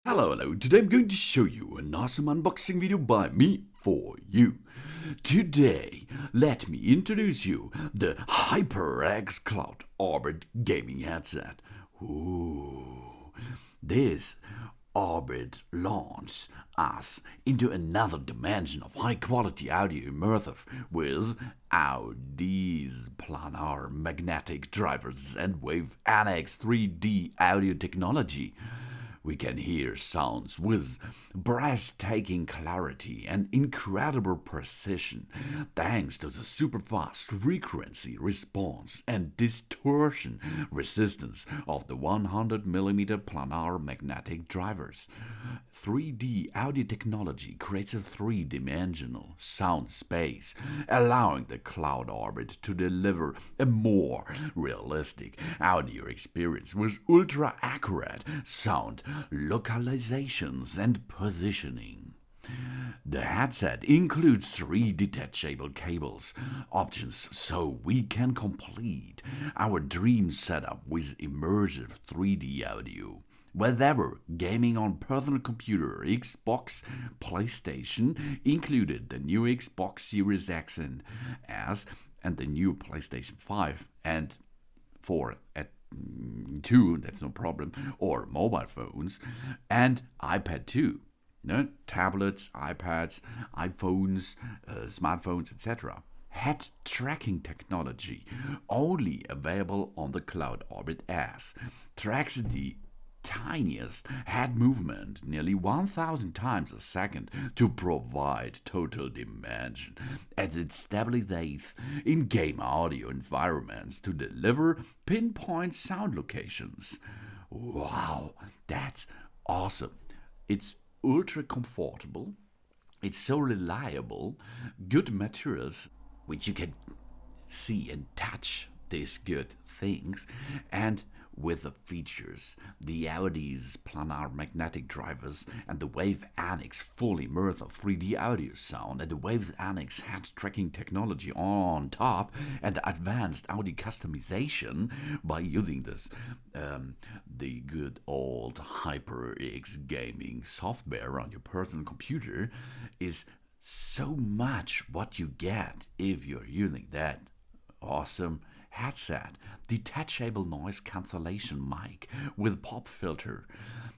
Hello, today I'm going to show you an awesome unboxing video by me for you. Today, let me introduce you the HyperX Cloud Orbit gaming headset. Ooh, this Orbit launches us into another dimension of high-quality audio immersive with Audeze Planar magnetic drivers and Wave Annex 3D audio technology. We can hear sounds with breathtaking clarity and incredible precision thanks to the super fast frequency response and distortion resistance of the 100mm planar magnetic drivers. 3D audio technology creates a three-dimensional sound space, allowing the Cloud Orbit to deliver a more realistic audio experience with ultra-accurate sound localizations and positioning. The headset includes 3 detachable cables options so we can complete our dream setup with immersive 3D audio. Whether gaming on personal computer, Xbox, PlayStation, included the new Xbox Series X and S and the new PlayStation 5 and 4 at 2, that's no problem, or mobile phones, and iPad 2. No, tablets, iPads, iPhones, smartphones, etc. Head tracking technology, only available on the Cloud Orbit S, tracks the tiniest head movement nearly 1,000 times a second to provide total dimension, as it stabilizes in-game audio environments to deliver pinpoint sound locations. Wow, that's awesome. It's ultra comfortable, it's so reliable, good materials which you can see and touch these good things, and with the features, the Audeze Planar magnetic drivers and the Wave Annex full immersive 3D audio sound and the Wave Annex head tracking technology on top and the advanced audio customization by using this the good old HyperX gaming software on your personal computer is so much what you get if you're using that awesome headset, detachable noise cancellation mic with pop filter.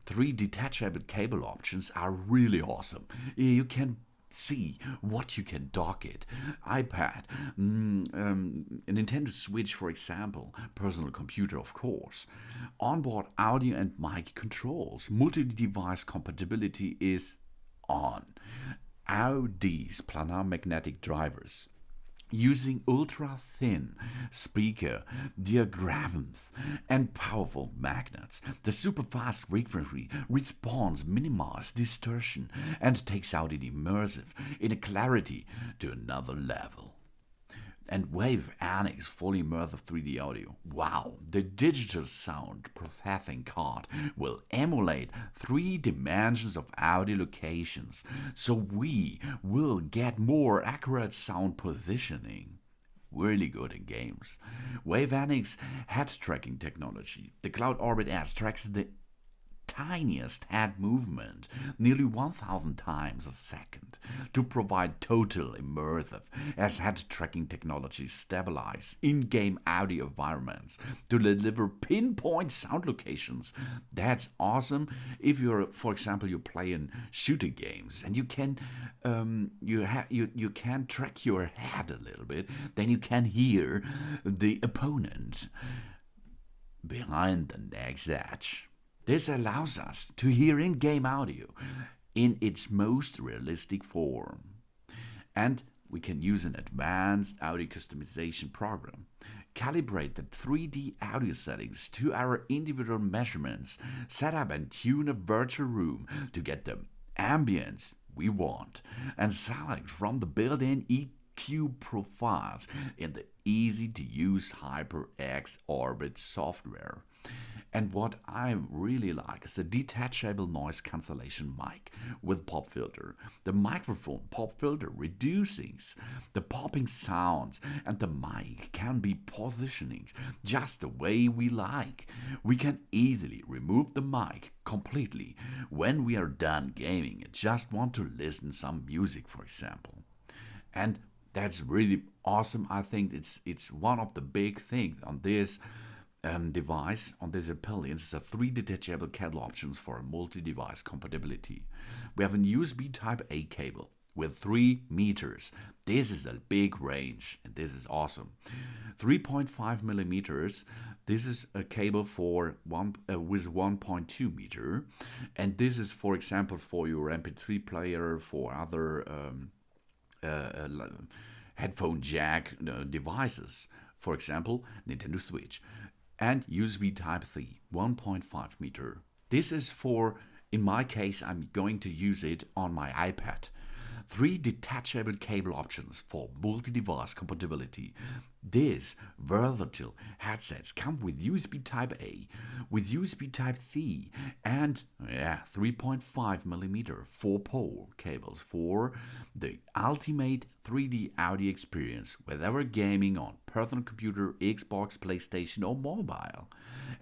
3 detachable cable options are really awesome. You can see what you can dock it. iPad, a Nintendo Switch, for example, personal computer, of course. Onboard audio and mic controls. Multi-device compatibility is on. Audeze planar magnetic drivers using ultra-thin speaker diaphragms and powerful magnets. The super-fast frequency response minimizes distortion and takes out the immersive in a clarity to another level. And Wave Annex fully immersive 3D audio. Wow, the digital sound processing card will emulate 3 dimensions of audio locations, so we will get more accurate sound positioning. Really good in games. Wave Annex head tracking technology. The Cloud Orbit S tracks the tiniest head movement, nearly 1,000 times a second, to provide total immersive as head tracking technology stabilize in-game audio environments to deliver pinpoint sound locations. That's awesome if you're, for example, you're playing shooter games and you can you can track your head a little bit, then you can hear the opponent behind the next edge. This allows us to hear in-game audio in its most realistic form. And we can use an advanced audio customization program, calibrate the 3D audio settings to our individual measurements, set up and tune a virtual room to get the ambience we want, and select from the built-in EQ profiles in the easy-to-use HyperX Orbit software. And what I really like is the detachable noise cancellation mic with pop filter. The microphone pop filter reduces the popping sounds, and the mic can be positioning just the way we like. We can easily remove the mic completely when we are done gaming and just want to listen some music, for example. And that's really awesome. I think it's one of the big things on this device, on this Appliance. It's a 3 detachable cable options for multi-device compatibility. We have a USB Type A cable with 3 meters. This is a big range, and this is awesome. 3.5 millimeters. This is a cable for with 1.2 meter, and this is, for example, for your MP3 player, for other headphone jack devices, for example, Nintendo Switch, and USB Type C, 1.5 meter. This is for, in my case, I'm going to use it on my iPad. 3 detachable cable options for multi-device compatibility. These versatile headsets come with USB Type A, with USB Type C, and 3.5 millimeter 4-pole cables for the ultimate 3D audio experience, whether gaming on personal computer, Xbox, PlayStation, or mobile.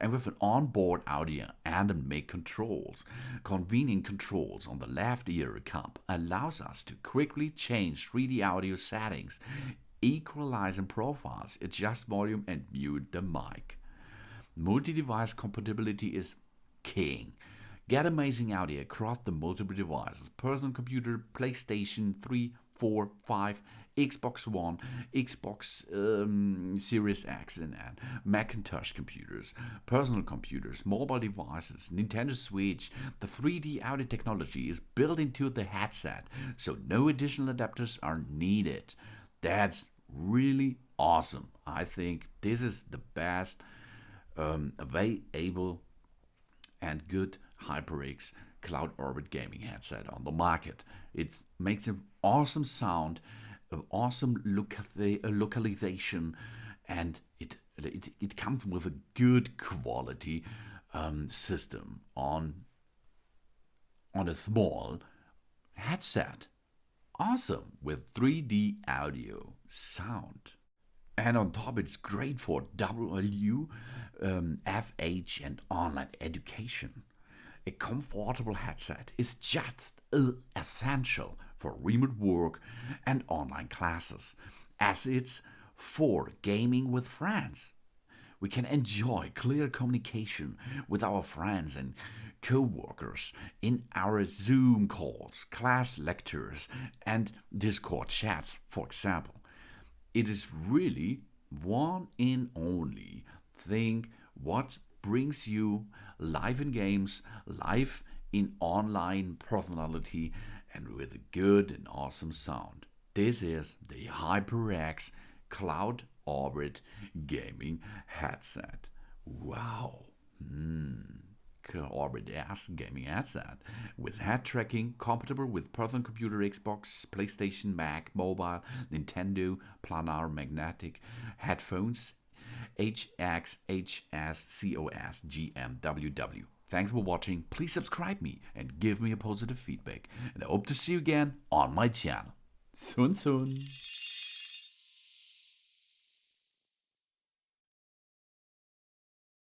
And with an onboard audio and mic controls. Convenient controls on the left ear cup allows us to quickly change 3D audio settings, equalize and profiles, adjust volume, and mute the mic. Multi-device compatibility is king. Get amazing audio across the multiple devices: personal computer, PlayStation 3, 4, 5, Xbox One, Xbox Series X and Macintosh computers, personal computers, mobile devices, Nintendo Switch. The 3D audio technology is built into the headset, so no additional adapters are needed. That's really awesome. I think this is the best available and good HyperX Cloud Orbit gaming headset on the market. It makes an awesome sound, an awesome localization, and it comes with a good quality system on a small headset. Awesome with 3D audio sound. And on top, it's great for WLU, FH, and online education. A comfortable headset is just essential for remote work and online classes, as it's for gaming with friends. We can enjoy clear communication with our friends and co-workers in our Zoom calls, class lectures, and Discord chats, for example. It is really one and only thing what brings you live in games, live in online personality, and with a good and awesome sound. This is the HyperX Cloud Orbit gaming headset. Wow. Orbit S gaming headset with head tracking, compatible with personal computer, Xbox, PlayStation, Mac, mobile, Nintendo, Planar magnetic headphones, HX-HSCOS-GM WW. Thanks for watching. Please subscribe me and give me a positive feedback. And I hope to see you again on my channel. Soon.